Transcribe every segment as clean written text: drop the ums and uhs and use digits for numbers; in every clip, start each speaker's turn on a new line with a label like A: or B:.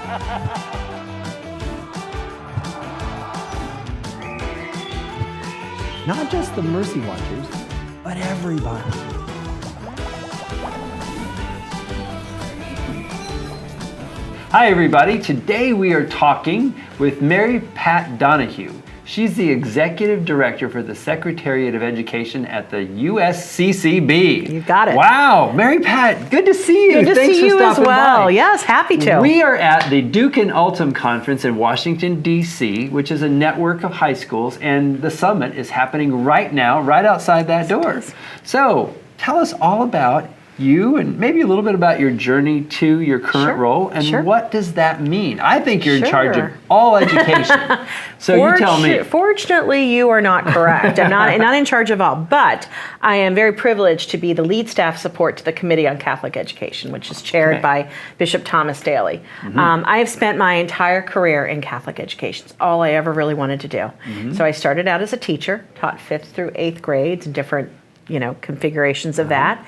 A: Not just the Mercy Watchers, but everybody. Hi everybody, today we are talking with Mary Pat Donoghue. She's the Executive Director for the Secretariat of Education at the USCCB.
B: You got it.
A: Wow, Mary Pat, good to see you.
B: Good to
A: Thanks
B: see you as well.
A: by.
B: Yes, happy to.
A: We are at the Duc In Altum Conference in Washington, D.C., which is a network of high schools, and the summit is happening right now, right outside that door. So, tell us all about you and maybe a little bit about your journey to your current role and what does that mean? I think you're in charge of all education. So you tell me.
B: Fortunately, you are not correct. I'm not in charge of all, but I am very privileged to be the lead staff support to the Committee on Catholic Education, which is chaired by Bishop Thomas Daly. I have spent my entire career in Catholic education. It's all I ever really wanted to do. So I started out as a teacher, taught 5th through 8th grades and different, configurations of that.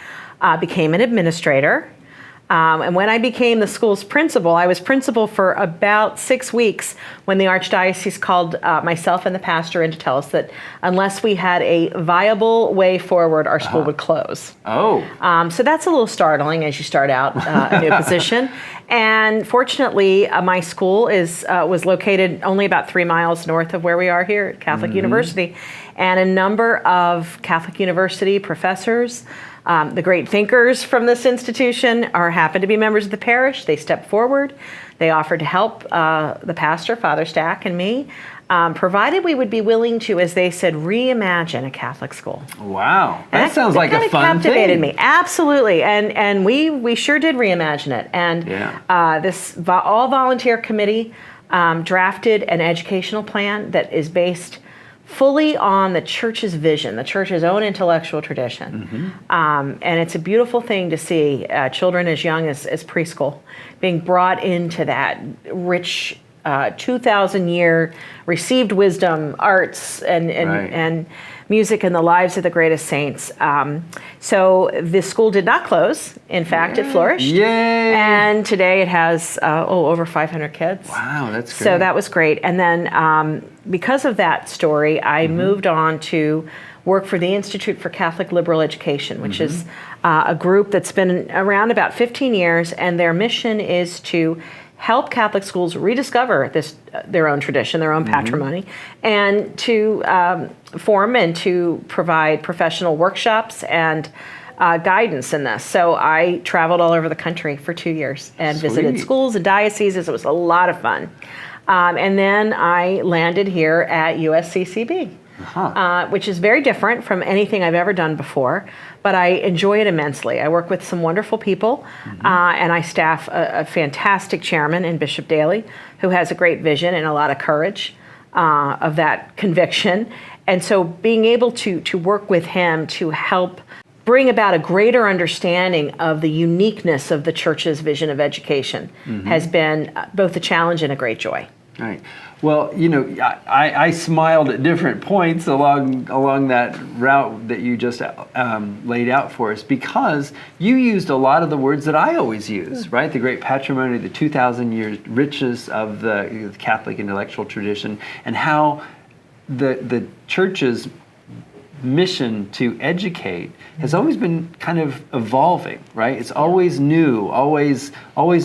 B: Became an administrator. And when I became the school's principal, I was principal for about 6 weeks when the Archdiocese called myself and the pastor in to tell us that unless we had a viable way forward, our school would close.
A: Oh.
B: So that's a little startling as you start out a new position. And fortunately, my school was located only about 3 miles north of where we are here at Catholic University. And a number of Catholic University professors, the great thinkers from this institution happen to be members of the parish. They stepped forward. They offered to help the pastor, Father Stack, and me, provided we would be willing to, as they said, reimagine a Catholic school.
A: Wow, that sounds like a fun thing.
B: Captivated me, absolutely, and we sure did reimagine it. And this all-volunteer committee drafted an educational plan that is based fully on the church's vision, the church's own intellectual tradition. And it's a beautiful thing to see children as young as preschool being brought into that rich 2,000-year received wisdom, arts, and music in the lives of the greatest saints. So the school did not close. In fact, it flourished.
A: Yay!
B: And today it has over 500 kids.
A: Wow, that's great.
B: So that was great. And then because of that story, I moved on to work for the Institute for Catholic Liberal Education, which is a group that's been around about 15 years, and their mission is to help Catholic schools rediscover their own tradition, their own patrimony, and to form and to provide professional workshops and guidance in this. So I traveled all over the country for 2 years and visited schools and dioceses. It was a lot of fun. And then I landed here at USCCB, which is very different from anything I've ever done before, but I enjoy it immensely. I work with some wonderful people, and I staff a fantastic chairman in Bishop Daly, who has a great vision and a lot of courage of that conviction. And so being able to work with him to help bring about a greater understanding of the uniqueness of the church's vision of education has been both a challenge and a great joy.
A: Right. Well, I smiled at different points along that route that you just laid out for us, because you used a lot of the words that I always use, right? The great patrimony, the 2,000 years riches of the Catholic intellectual tradition, and how the church's mission to educate has always been kind of evolving, right? It's always new, always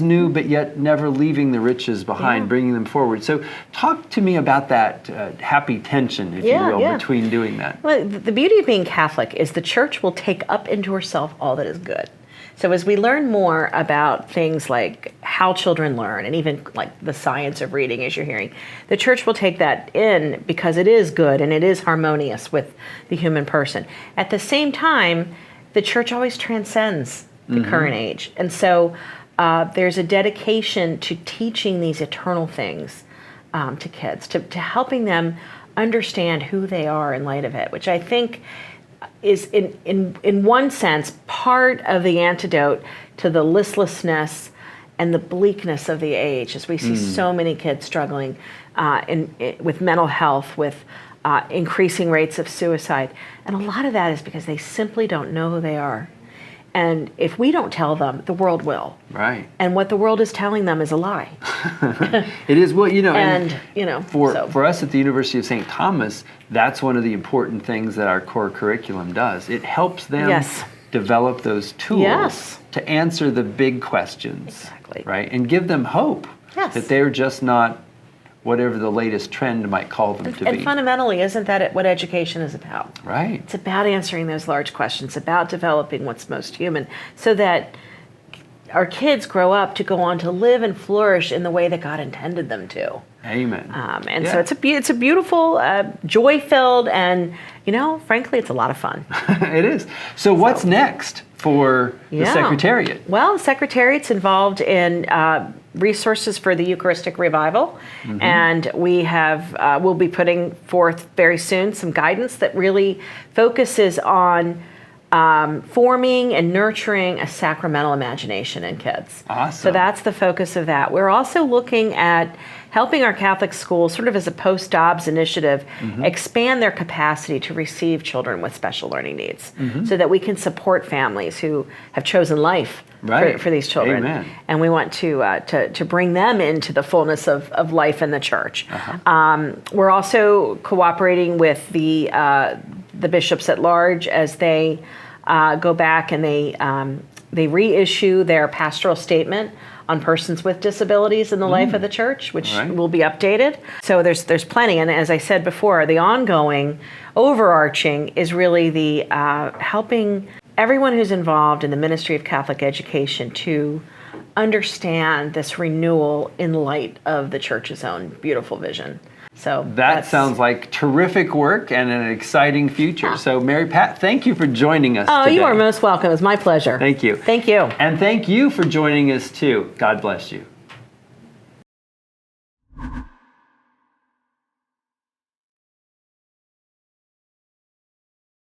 A: new, but yet never leaving the riches behind, bringing them forward. So talk to me about that happy tension, if you will, between doing that.
B: Well, the beauty of being Catholic is the church will take up into herself all that is good. So as we learn more about things like how children learn, and even like the science of reading, as you're hearing, the church will take that in because it is good and it is harmonious with the human person. At the same time, the church always transcends the current age. And so there's a dedication to teaching these eternal things to kids, to helping them understand who they are in light of it, which I think is in one sense part of the antidote to the listlessness and the bleakness of the age, as we see so many kids struggling with mental health, with increasing rates of suicide. And a lot of that is because they simply don't know who they are. And if we don't tell them, the world will.
A: Right.
B: And what the world is telling them is a lie.
A: It is, well, for us at the University of St. Thomas, that's one of the important things that our core curriculum does. It helps them develop those tools to answer the big questions.
B: Exactly.
A: Right? And give them hope that they're just not whatever the latest trend might call them to be.
B: And fundamentally, isn't that what education is about?
A: Right.
B: It's about answering those large questions, about developing what's most human, so that our kids grow up to go on to live and flourish in the way that God intended them to.
A: Amen.
B: So it's a beautiful, joy-filled, and frankly, it's a lot of fun.
A: It is. So what's next for the Secretariat?
B: Well, the Secretariat's involved in resources for the Eucharistic Revival, and we'll be putting forth very soon some guidance that really focuses on forming and nurturing a sacramental imagination in kids.
A: Awesome.
B: So that's the focus of that. We're also looking at helping our Catholic schools, sort of as a post-Dobbs initiative, expand their capacity to receive children with special learning needs, so that we can support families who have chosen life for these children.
A: Amen.
B: And we want to bring them into the fullness of life in the church. We're also cooperating with the bishops at large as they go back and they reissue their pastoral statement on persons with disabilities in the life of the church, which will be updated. So there's plenty, and as I said before, the ongoing, overarching is really the helping everyone who's involved in the ministry of Catholic education to understand this renewal in light of the church's own beautiful vision. So
A: that sounds like terrific work and an exciting future. So Mary Pat, thank you for joining us today.
B: You are most welcome. It's my pleasure.
A: Thank you.
B: Thank you.
A: And thank you for joining us too. God bless you.